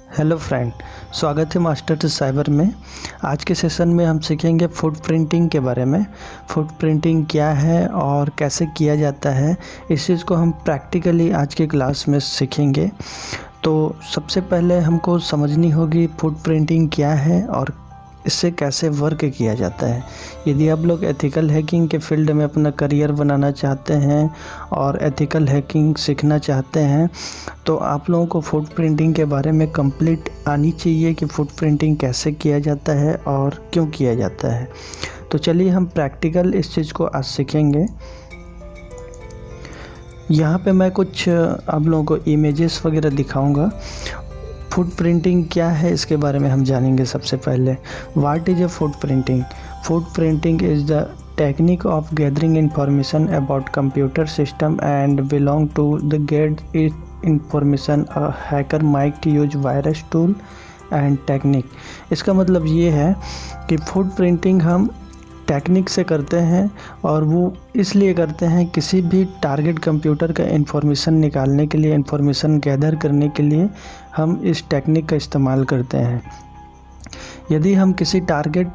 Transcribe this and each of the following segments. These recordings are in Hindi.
हेलो फ्रेंड, स्वागत है मास्टर साइबर में। आज के सेशन में हम सीखेंगे फुट प्रिंटिंग के बारे में। फुट प्रिंटिंग क्या है और कैसे किया जाता है, इस चीज़ को हम प्रैक्टिकली आज के क्लास में सीखेंगे। तो सबसे पहले हमको समझनी होगी फुट प्रिंटिंग क्या है और इससे कैसे वर्क किया जाता है। यदि आप लोग एथिकल हैकिंग के फील्ड में अपना करियर बनाना चाहते हैं और एथिकल हैकिंग सीखना चाहते हैं तो आप लोगों को फुट प्रिंटिंग के बारे में कंप्लीट आनी चाहिए कि फुट प्रिंटिंग कैसे किया जाता है और क्यों किया जाता है। तो चलिए हम प्रैक्टिकल इस चीज़ को आज सीखेंगे। यहाँ पे मैं कुछ आप लोगों को इमेजेस वगैरह दिखाऊंगा। फुट प्रिंटिंग क्या है इसके बारे में हम जानेंगे। सबसे पहले what is a footprinting. Footprinting is the technique of gathering information about computer system and belong to the get information a hacker might use virus tool and technique. इसका मतलब ये है कि फुट प्रिंटिंग हम टेक्निक से करते हैं और वो इसलिए करते हैं किसी भी टारगेट कंप्यूटर का इंफॉर्मेशन निकालने के लिए, इंफॉर्मेशन गैदर करने के लिए हम इस टेक्निक का इस्तेमाल करते हैं। यदि हम किसी टारगेट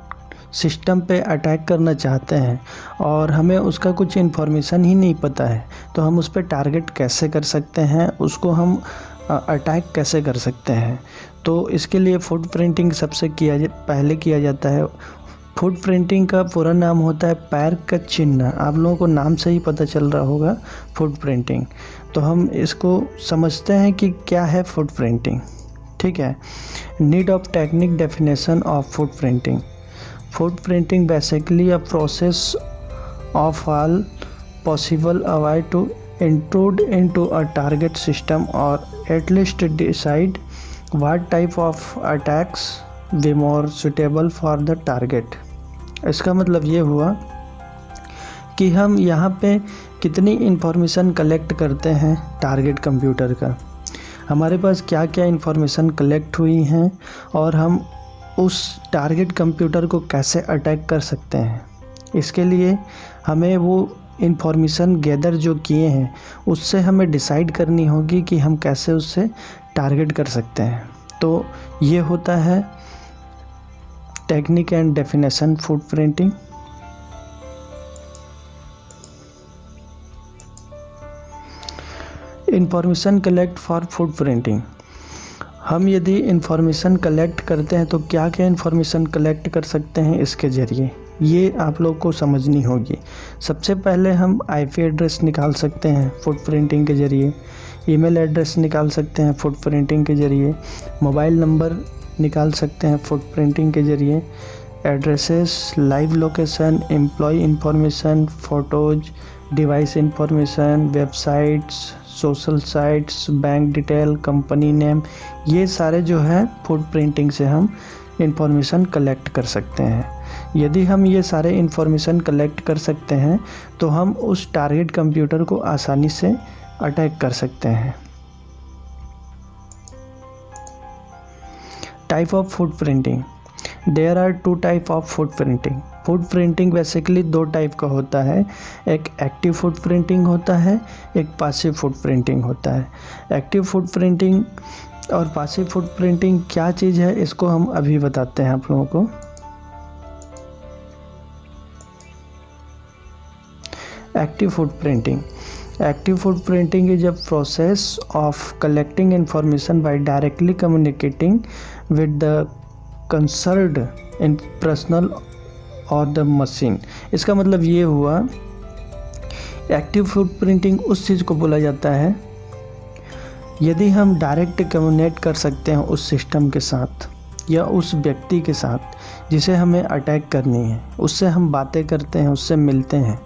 सिस्टम पे अटैक करना चाहते हैं और हमें उसका कुछ इन्फॉर्मेशन ही नहीं पता है तो हम उस पर टारगेट कैसे कर सकते हैं, उसको हम अटैक कैसे कर सकते हैं। तो इसके लिए फुट प्रिंटिंग सबसे पहले किया जाता है। फुट प्रिंटिंग का पूरा नाम होता है पैर का चिन्ह। आप लोगों को नाम से ही पता चल रहा होगा फुट प्रिंटिंग। तो हम इसको समझते हैं कि क्या है फुट प्रिंटिंग। ठीक है। Need of technique definition of footprinting. Footprinting basically a process of all possible avoid to intrude into a target system और at least decide what type of attacks were more suitable for the target. इसका मतलब ये हुआ कि हम यहाँ पे कितनी इन्फॉर्मेशन कलेक्ट करते हैं टारगेट कंप्यूटर का, हमारे पास क्या क्या इन्फॉर्मेशन कलेक्ट हुई हैं और हम उस टारगेट कंप्यूटर को कैसे अटैक कर सकते हैं। इसके लिए हमें वो इन्फॉर्मेशन गैदर जो किए हैं उससे हमें डिसाइड करनी होगी कि हम कैसे उससे टारगेट कर सकते हैं। तो ये होता है technique and definition foot printing. Information collect for foot printing. हम यदि इंफॉर्मेशन कलेक्ट करते हैं तो क्या क्या इंफॉर्मेशन कलेक्ट कर सकते हैं इसके ज़रिए, ये आप लोग को समझनी होगी। सबसे पहले हम आईपी एड्रेस निकाल सकते हैं फुट प्रिंटिंग के ज़रिए, ईमेल एड्रेस निकाल सकते हैं फुट प्रिंटिंग के ज़रिए, मोबाइल नंबर निकाल सकते हैं फुट प्रिंटिंग के ज़रिए, addresses, live location, employ information, photos, device information, websites, social sites, bank detail, company name, ये सारे जो है फुट प्रिंटिंग से हम इंफॉर्मेशन कलेक्ट कर सकते हैं। यदि हम ये सारे इंफॉर्मेशन कलेक्ट कर सकते हैं तो हम उस टारगेट कंप्यूटर को आसानी से अटैक कर सकते हैं। Type of footprinting. There are two type of footprinting. Footprinting basically दो टाइप का होता है, एक एक्टिव फुट प्रिंटिंग होता है, एक पासिव फुट प्रिंटिंग होता है। एक्टिव फुट प्रिंटिंग और पासिव फुट प्रिंटिंग क्या चीज़ है इसको हम अभी बताते हैं आप लोगों को। Active foot printing. Active foot printing is a process of collecting information by directly communicating with the concerned personnel or the machine। इसका मतलब ये हुआ, एक्टिव फुट प्रिंटिंग उस चीज़ को बोला जाता है यदि हम डायरेक्ट कम्युनिकेट कर सकते हैं उस सिस्टम के साथ या उस व्यक्ति के साथ जिसे हमें अटैक करनी है, उससे हम बातें करते हैं, उससे मिलते हैं।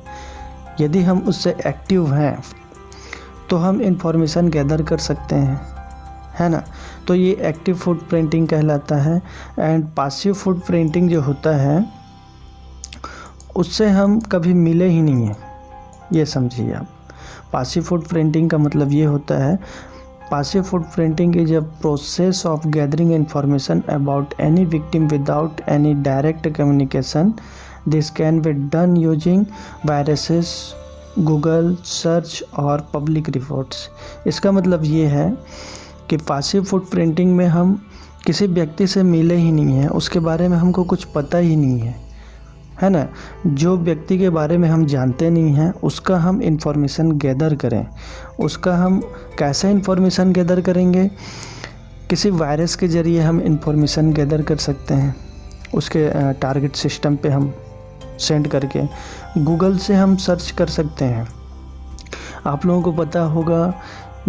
यदि हम उससे एक्टिव हैं तो हम इंफॉर्मेशन गैदर कर सकते हैं, है ना। तो ये एक्टिव फुट प्रिंटिंग कहलाता है। एंड पासिव फुट प्रिंटिंग जो होता है उससे हम कभी मिले ही नहीं हैं, ये समझिए आप। पासिव फुट प्रिंटिंग का मतलब ये होता है, passive foot printing is a process of gathering information about any victim without any direct communication. This can be done using viruses, Google search और पब्लिक रिपोर्ट्स। इसका मतलब ये है कि पासिव फुटप्रिंटिंग में हम किसी व्यक्ति से मिले ही नहीं हैं, उसके बारे में हमको कुछ पता ही नहीं है ना। जो व्यक्ति के बारे में हम जानते नहीं हैं उसका हम इंफॉर्मेशन गैदर करें। उसका हम कैसे इंफॉर्मेशन गैदर करेंगे? किसी वायरस के ज़रिए हम इंफॉर्मेशन गैदर कर सकते हैं, उसके टारगेट सिस्टम पे हम सेंड करके। गूगल से हम सर्च कर सकते हैं। आप लोगों को पता होगा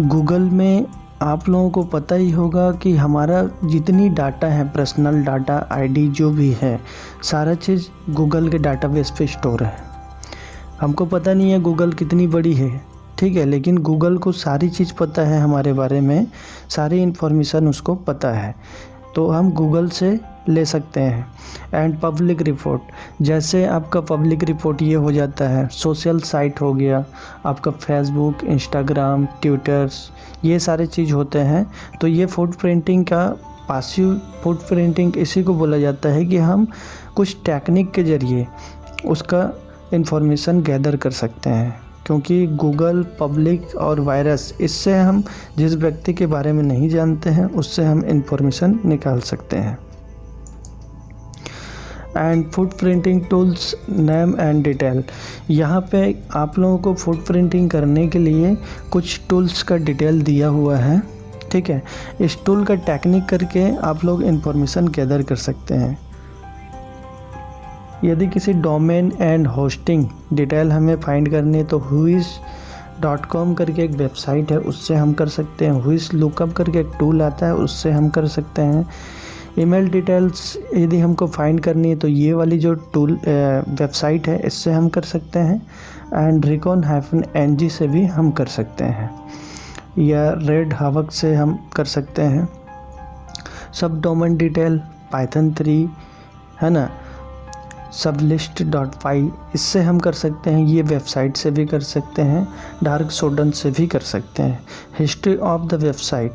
गूगल में, आप लोगों को पता ही होगा कि हमारा जितनी डाटा है, पर्सनल डाटा, आईडी जो भी है, सारा चीज़ गूगल के डाटाबेस पे स्टोर है। हमको पता नहीं है गूगल कितनी बड़ी है, ठीक है, लेकिन गूगल को सारी चीज़ पता है हमारे बारे में, सारी इन्फॉर्मेशन उसको पता है, तो हम गूगल से ले सकते हैं। एंड पब्लिक रिपोर्ट, जैसे आपका पब्लिक रिपोर्ट ये हो जाता है, सोशल साइट हो गया आपका, फेसबुक, इंस्टाग्राम, ट्विटर्स, ये सारे चीज़ होते हैं। तो ये फुटप्रिंटिंग का, पासिव फुटप्रिंटिंग इसी को बोला जाता है कि हम कुछ टेक्निक के ज़रिए उसका इंफॉर्मेशन गैदर कर सकते हैं। क्योंकि गूगल, पब्लिक और वायरस, इससे हम जिस व्यक्ति के बारे में नहीं जानते हैं उससे हम इंफॉर्मेशन निकाल सकते हैं। And footprinting tools, name and detail, यहाँ पे आप लोगों को फुटप्रिंटिंग करने के लिए कुछ टूल्स का डिटेल दिया हुआ है, ठीक है। इस टूल का टेक्निक करके आप लोग इंफॉर्मेशन गैदर कर सकते हैं। यदि किसी डोमेन एंड होस्टिंग डिटेल हमें फाइंड करनी है तो whois.com करके एक वेबसाइट है, उससे हम कर सकते हैं। whois लुकअप करके एक टूल आता है, उससे हम कर सकते हैं। ईमेल डिटेल्स यदि हमको फाइंड करनी है तो ये वाली जो टूल वेबसाइट है, इससे हम कर सकते हैं। एंड recon-ng से भी हम कर सकते हैं, या रेड हावक से हम कर सकते हैं। सब डोमेन डिटेल, पाइथन 3 है ना, sublist.py, इससे हम कर सकते हैं। ये वेबसाइट से भी कर सकते हैं, डार्क सोडन से भी कर सकते हैं। History of the website,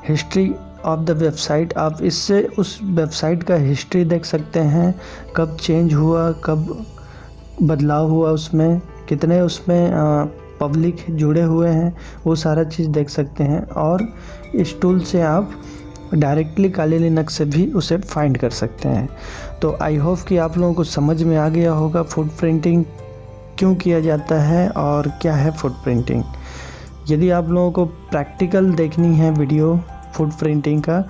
history of the website, आप इससे उस वेबसाइट का हिस्ट्री देख सकते हैं, कब चेंज हुआ, कब बदलाव हुआ, उसमें कितने उसमें पब्लिक जुड़े हुए हैं, वो सारा चीज़ देख सकते हैं। और इस टूल से आप डायरेक्टली काली लिनक्स से भी उसे फाइंड कर सकते हैं। तो आई होप कि आप लोगों को समझ में आ गया होगा फुटप्रिंटिंग क्यों किया जाता है और क्या है फुटप्रिंटिंग। यदि आप लोगों को प्रैक्टिकल देखनी है वीडियो फुटप्रिंटिंग का,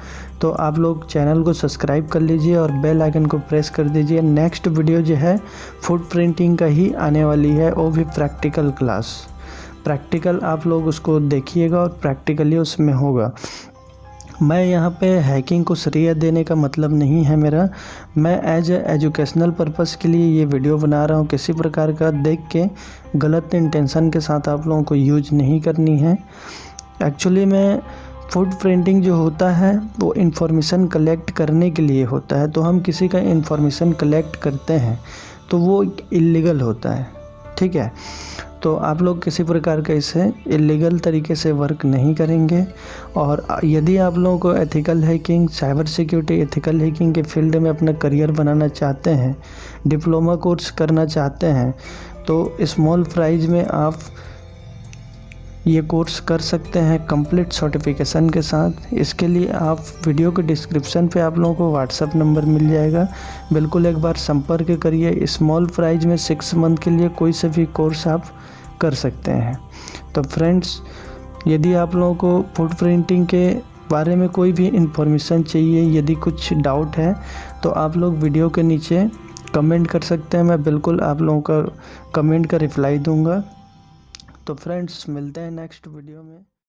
तो आप लोग चैनल को सब्सक्राइब कर लीजिए और बेल आइकन को प्रेस कर दीजिए। नेक्स्ट वीडियो जो है फुटप्रिंटिंग का ही आने वाली है, वो भी प्रैक्टिकल क्लास। प्रैक्टिकल आप लोग उसको देखिएगा और प्रैक्टिकली उसमें होगा। मैं यहाँ पे हैकिंग को श्रेय देने का मतलब नहीं है मेरा, मैं एज एजुकेशनल पर्पस के लिए ये वीडियो बना रहा हूँ। किसी प्रकार का देख के गलत इंटेंशन के साथ आप लोगों को यूज नहीं करनी है। एक्चुअली में फुटप्रिंटिंग जो होता है वो इन्फॉर्मेशन कलेक्ट करने के लिए होता है। तो हम किसी का इन्फॉर्मेशन कलेक्ट करते हैं तो वो इल्लीगल होता है, ठीक है। तो आप लोग किसी प्रकार का इसे इलीगल तरीके से वर्क नहीं करेंगे। और यदि आप लोगों को ethical hacking, cyber security, ethical hacking के फील्ड में अपना करियर बनाना चाहते हैं, डिप्लोमा कोर्स करना चाहते हैं, तो स्मॉल प्राइस में आप ये कोर्स कर सकते हैं कंप्लीट सर्टिफिकेशन के साथ। इसके लिए आप वीडियो के डिस्क्रिप्शन पे आप लोगों को व्हाट्सएप नंबर मिल जाएगा, बिल्कुल एक बार संपर्क करिए। स्मॉल प्राइस में 6 मंथ के लिए कोई से भी कोर्स आप कर सकते हैं। तो फ्रेंड्स, यदि आप लोगों को फुटप्रिंटिंग के बारे में कोई भी इंफॉर्मेशन चाहिए, यदि कुछ डाउट है, तो आप लोग वीडियो के नीचे कमेंट कर सकते हैं। मैं बिल्कुल आप लोगों का कमेंट का रिप्लाई दूंगा। तो फ्रेंड्स, मिलते हैं नेक्स्ट वीडियो में।